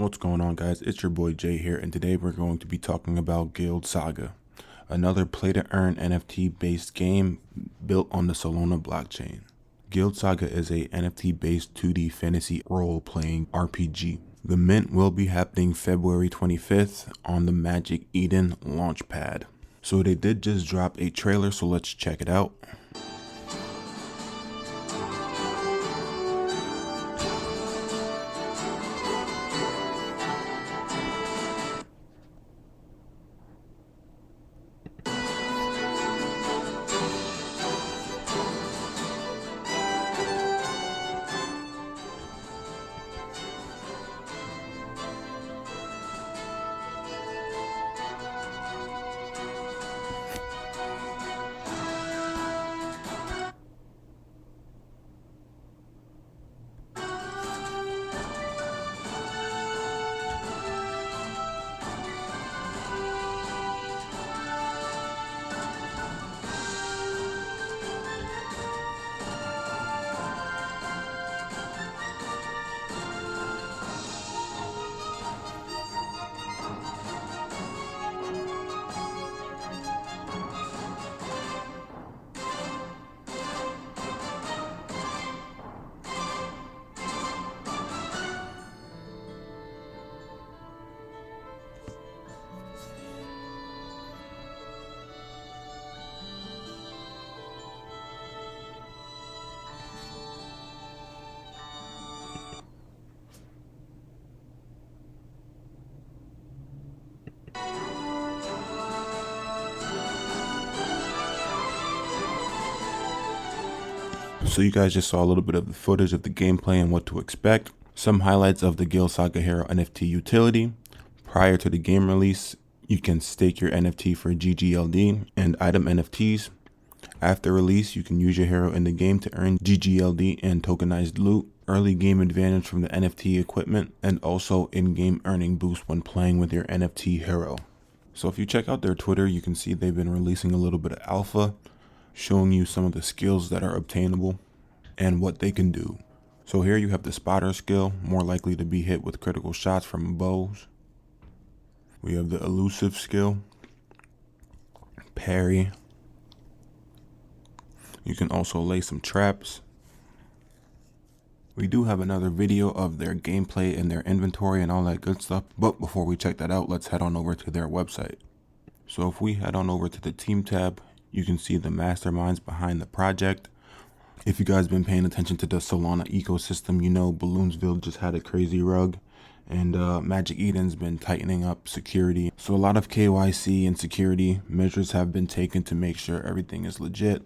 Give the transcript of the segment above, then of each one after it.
What's going on, guys? It's your boy Jay here, and today we're going to be talking about Guild Saga, another play-to-earn NFT-based game built on the Solona blockchain. Guild Saga is a NFT-based 2D fantasy role-playing RPG. The mint will be happening February 25th on the Magic Eden launchpad. So they did just drop a trailer, so let's check it out. So you guys just saw a little bit of the footage of the gameplay and what to expect. Some highlights of the Guild Saga Hero NFT utility. Prior to the game release, you can stake your NFT for GGLD and item NFTs. After release, you can use your hero in the game to earn GGLD and tokenized loot, early game advantage from the NFT equipment, and also in-game earning boost when playing with your NFT hero. So if you check out their Twitter, you can see they've been releasing a little bit of alpha, showing you some of the skills that are obtainable and what they can do. So here you have the spotter skill, more likely to be hit with critical shots from bows. We have the elusive skill, parry. You can also lay some traps. We do have another video of their gameplay and their inventory and all that good stuff, but before we check that out, let's head on over to their website. So if we head on over to the team tab, you can see the masterminds behind the project. If you guys been paying attention to the Solana ecosystem, you know Balloonsville just had a crazy rug, and Magic Eden's been tightening up security. So a lot of KYC and security measures have been taken to make sure everything is legit.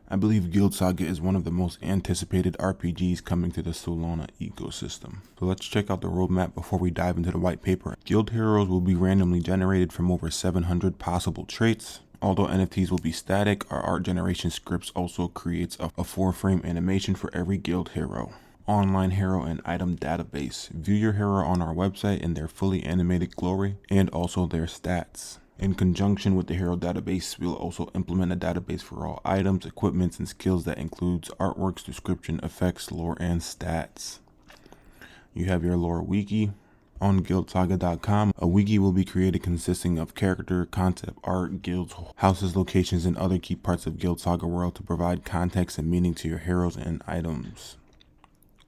I believe Guild Saga is one of the most anticipated RPGs coming to the Solana ecosystem. So let's check out the roadmap before we dive into the white paper. Guild heroes will be randomly generated from over 700 possible traits. Although NFTs will be static, our art generation scripts also creates a 4-frame animation for every guild hero. Online hero and item database. View your hero on our website in their fully animated glory and also their stats. In conjunction with the hero database, we'll also implement a database for all items, equipments, and skills that includes artworks, description, effects, lore, and stats. You have your lore wiki. On guildsaga.com, a wiki will be created consisting of character, concept, art, guilds, houses, locations, and other key parts of Guild Saga world to provide context and meaning to your heroes and items.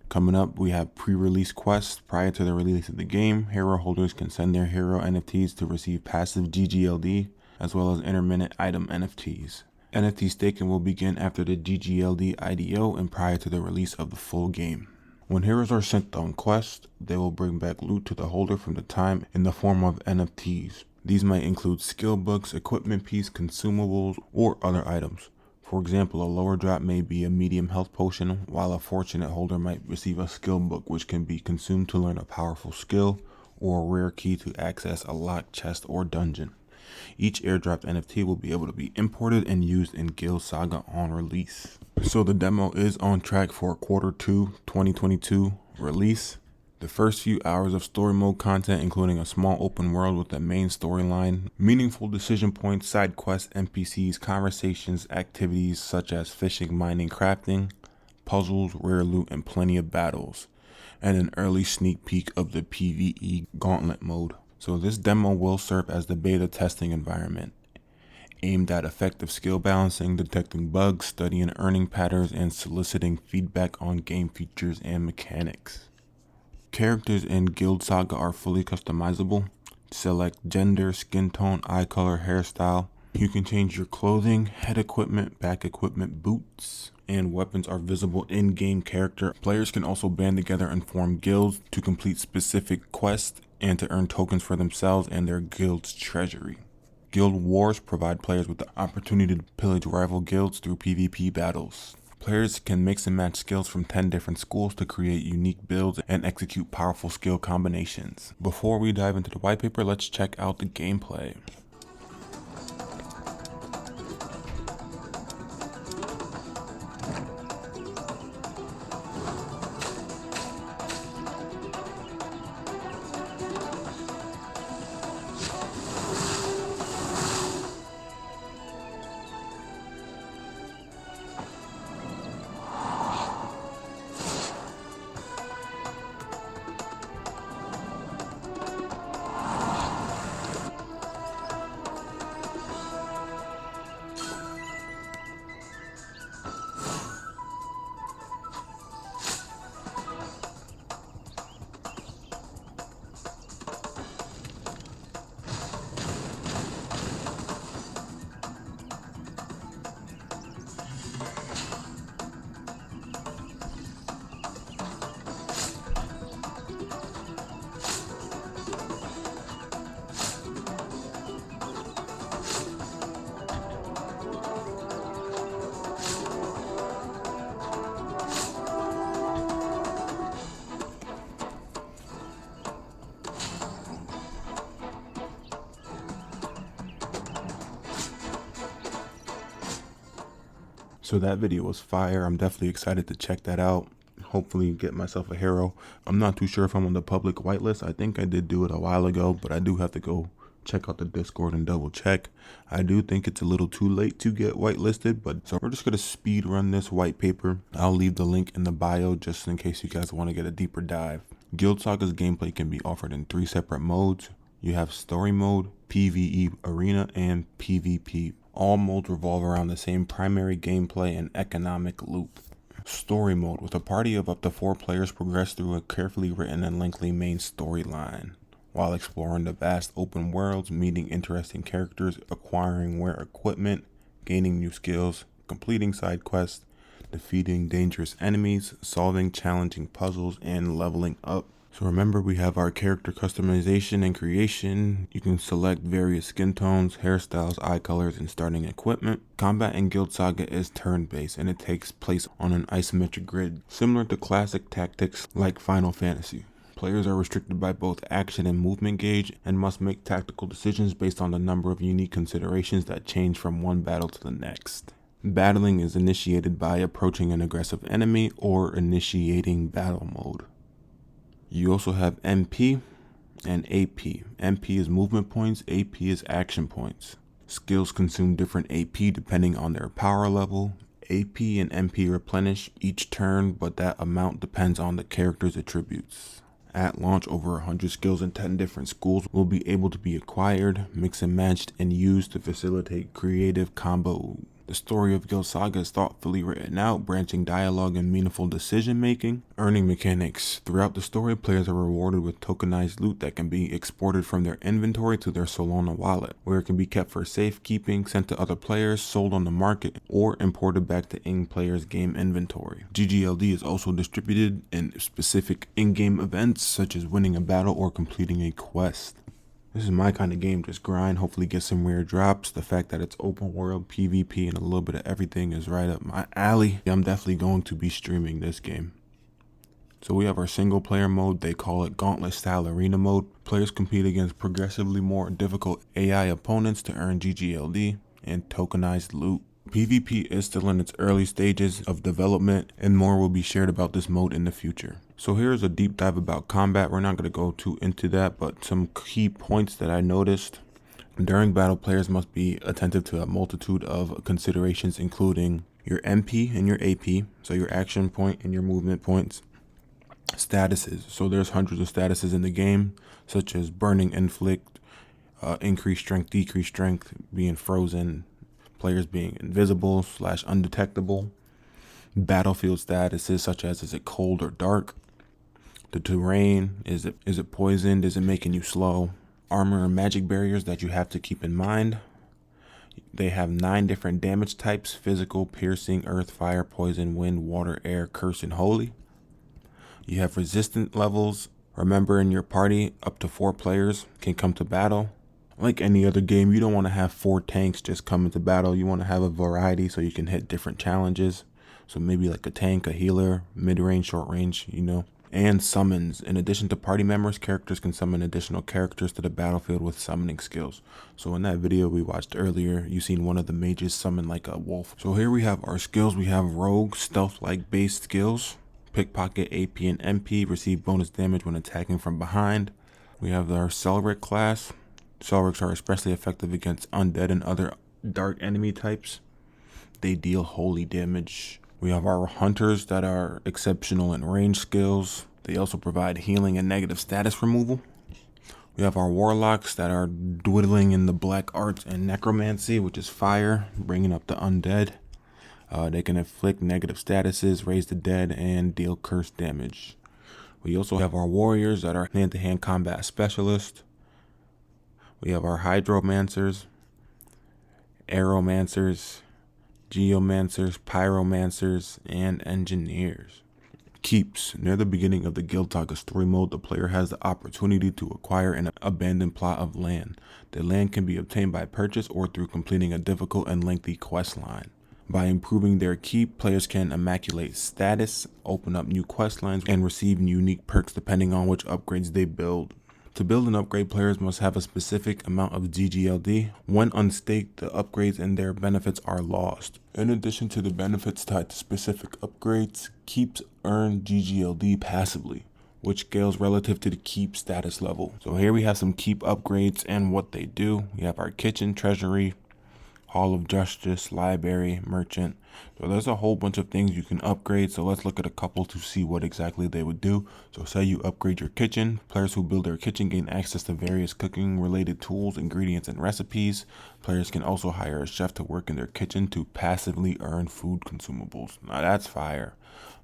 Coming up, we have pre-release quests. Prior to the release of the game, hero holders can send their hero NFTs to receive passive GGLD, as well as intermittent item NFTs. NFT staking will begin after the GGLD IDO and prior to the release of the full game. When heroes are sent on quests, they will bring back loot to the holder from the time in the form of NFTs. These might include skill books, equipment piece, consumables, or other items. For example, a lower drop may be a medium health potion, while a fortunate holder might receive a skill book which can be consumed to learn a powerful skill or a rare key to access a locked chest or dungeon. Each airdropped NFT will be able to be imported and used in Guild Saga on release. So the demo is on track for Q2 2022 release. The first few hours of story mode content, including a small open world with a main storyline, meaningful decision points, side quests, NPCs, conversations, activities such as fishing, mining, crafting, puzzles, rare loot, and plenty of battles. and an early sneak peek of the PvE Gauntlet mode. So this demo will serve as the beta testing environment, aimed at effective skill balancing, detecting bugs, studying earning patterns, and soliciting feedback on game features and mechanics. Characters in Guild Saga are fully customizable. Select gender, skin tone, eye color, hairstyle. You can change your clothing, head equipment, back equipment, boots, and weapons are visible in-game character. Players can also band together and form guilds to complete specific quests and to earn tokens for themselves and their guild's treasury. Guild wars provide players with the opportunity to pillage rival guilds through PvP battles. Players can mix and match skills from 10 different schools to create unique builds and execute powerful skill combinations. Before we dive into the white paper, let's check out the gameplay. So that video was fire. I'm definitely excited to check that out. Hopefully get myself a hero. I'm not too sure if I'm on the public whitelist. I think I did do it a while ago, but I do have to go check out the Discord and double check. I do think it's a little too late to get whitelisted, but so we're just going to speed run this white paper. I'll leave the link in the bio just in case you guys want to get a deeper dive. Guild Saga's gameplay can be offered in 3 separate modes. You have story mode, PvE arena, and PvP. All modes revolve around the same primary gameplay and economic loop. Story mode, with a party of up to 4 players, progress through a carefully written and lengthy main storyline, while exploring the vast open worlds, meeting interesting characters, acquiring rare equipment, gaining new skills, completing side quests, defeating dangerous enemies, solving challenging puzzles, and leveling up. So remember, we have our character customization and creation. You can select various skin tones, hairstyles, eye colors, and starting equipment. Combat in Guild Saga is turn-based, and it takes place on an isometric grid, similar to classic tactics like Final Fantasy. Players are restricted by both action and movement gauge and must make tactical decisions based on the number of unique considerations that change from one battle to the next. Battling is initiated by approaching an aggressive enemy or initiating battle mode. You also have MP and AP. MP is movement points, AP is action points. Skills consume different AP depending on their power level. AP and MP replenish each turn, but that amount depends on the character's attributes. At launch, over 100 skills in 10 different schools will be able to be acquired, mixed and matched, and used to facilitate creative combo. The story of Guild Saga is thoughtfully written out, branching dialogue and meaningful decision making. Earning mechanics. Throughout the story, players are rewarded with tokenized loot that can be exported from their inventory to their Solona wallet, where it can be kept for safekeeping, sent to other players, sold on the market, or imported back to in-players' game inventory. GGLD is also distributed in specific in-game events, such as winning a battle or completing a quest. This is my kind of game, just grind, hopefully get some rare drops. The fact that it's open world, PvP, and a little bit of everything is right up my alley. I'm definitely going to be streaming this game. So we have our single player mode. They call it Gauntlet style arena mode. Players compete against progressively more difficult AI opponents to earn GGLD and tokenized loot. PvP is still in its early stages of development, and more will be shared about this mode in the future. So here's a deep dive about combat. We're not going to go too into that, but some key points that I noticed. During battle, players must be attentive to a multitude of considerations, including your MP and your AP, so your action point and your movement points. Statuses. So there's hundreds of statuses in the game, such as burning, inflict, increased strength, decreased strength, being frozen, players being invisible / undetectable. Battlefield statuses such as is it cold or dark? The terrain, is it poisoned? Is it making you slow? Armor and magic barriers that you have to keep in mind. They have 9 different damage types: physical, piercing, earth, fire, poison, wind, water, air, curse, and holy. You have resistant levels. Remember, in your party, up to 4 players can come to battle. Like any other game, you don't want to have 4 tanks just come into battle. You want to have a variety so you can hit different challenges. So maybe like a tank, a healer, mid-range, short range, And summons. In addition to party members, characters can summon additional characters to the battlefield with summoning skills. So in that video we watched earlier, you seen one of the mages summon like a wolf. So here we have our skills. We have rogue, stealth-like based skills. Pickpocket, AP, and MP receive bonus damage when attacking from behind. We have our Cleric class. Clerics are especially effective against undead and other dark enemy types. They deal holy damage. We have our hunters that are exceptional in range skills. They also provide healing and negative status removal. We have our warlocks that are dwindling in the black arts and necromancy, which is fire, bringing up the undead. They can inflict negative statuses, raise the dead, and deal curse damage. We also have our warriors that are hand-to-hand combat specialists. We have our hydromancers, aeromancers, geomancers, pyromancers, and engineers. Keeps. Near the beginning of the Guild Saga story mode, the player has the opportunity to acquire an abandoned plot of land. The land can be obtained by purchase or through completing a difficult and lengthy quest line. By improving their keep, players can immaculate status, open up new quest lines, and receive unique perks depending on which upgrades they build. To build and upgrade, players must have a specific amount of GGLD. When unstaked, the upgrades and their benefits are lost. In addition to the benefits tied to specific upgrades, keeps earn GGLD passively, which scales relative to the keep status level. So here we have some keep upgrades and what they do. We have our kitchen, treasury, Hall of Justice, library, merchant. So there's a whole bunch of things you can upgrade. So let's look at a couple to see what exactly they would do. So say you upgrade your kitchen. Players who build their kitchen gain access to various cooking related tools, ingredients, and recipes. Players can also hire a chef to work in their kitchen to passively earn food consumables. Now that's fire.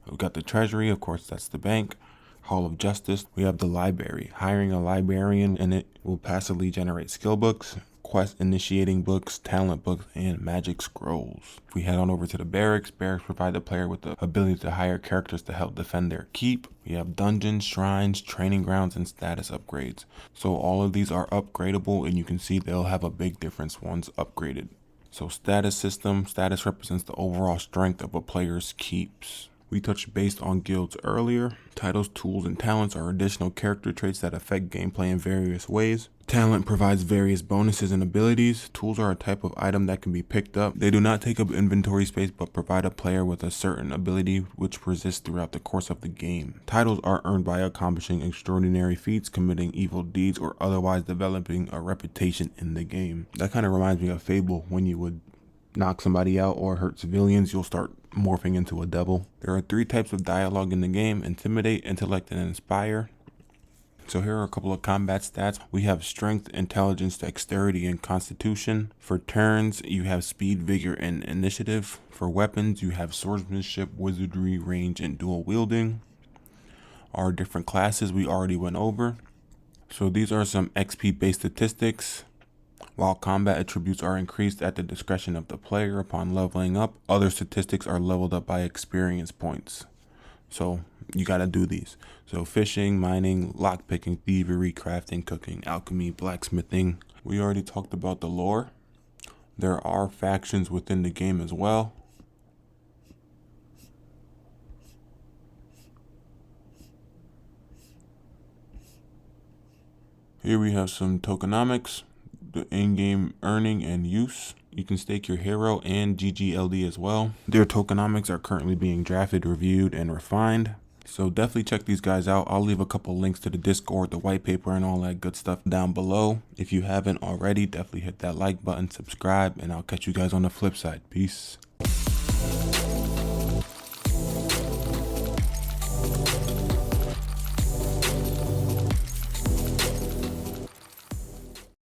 We've got the treasury, of course, that's the bank. Hall of Justice. We have the library. Hiring a librarian and it will passively generate skill books, quest initiating books, talent books, and magic scrolls. If we head on over to the barracks, provide the player with the ability to hire characters to help defend their keep. We have dungeons, shrines, training grounds, and status upgrades. So all of these are upgradable, and you can see they'll have a big difference once upgraded. So status system. Status represents the overall strength of a player's keeps. We touched based on guilds earlier. Titles, tools, and talents are additional character traits that affect gameplay in various ways. Talent provides various bonuses and abilities. Tools are a type of item that can be picked up. They do not take up inventory space but provide a player with a certain ability which persists throughout the course of the game. Titles are earned by accomplishing extraordinary feats, committing evil deeds, or otherwise developing a reputation in the game. That kind of reminds me of Fable. When you would knock somebody out or hurt civilians, you'll start morphing into a devil. There are 3 types of dialogue in the game: intimidate, intellect, and inspire. So here are a couple of combat stats. We have strength, intelligence, dexterity, and constitution. For turns, you have speed, vigor, and initiative. For weapons, you have swordsmanship, wizardry, range, and dual wielding. Our different classes we already went over. So these are some XP based statistics. While combat attributes are increased at the discretion of the player upon leveling up, other statistics are leveled up by experience points. So you gotta do these. So fishing, mining, lockpicking, thievery, crafting, cooking, alchemy, blacksmithing. We already talked about the lore. There are factions within the game as well. Here we have some tokenomics. The in-game earning and use. You can stake your hero and GGLD as well. Their tokenomics are currently being drafted, reviewed, and refined. So definitely check these guys out. I'll leave a couple links to the Discord, the white paper, and all that good stuff down below. If you haven't already, definitely hit that like button, subscribe, and I'll catch you guys on the flip side. Peace.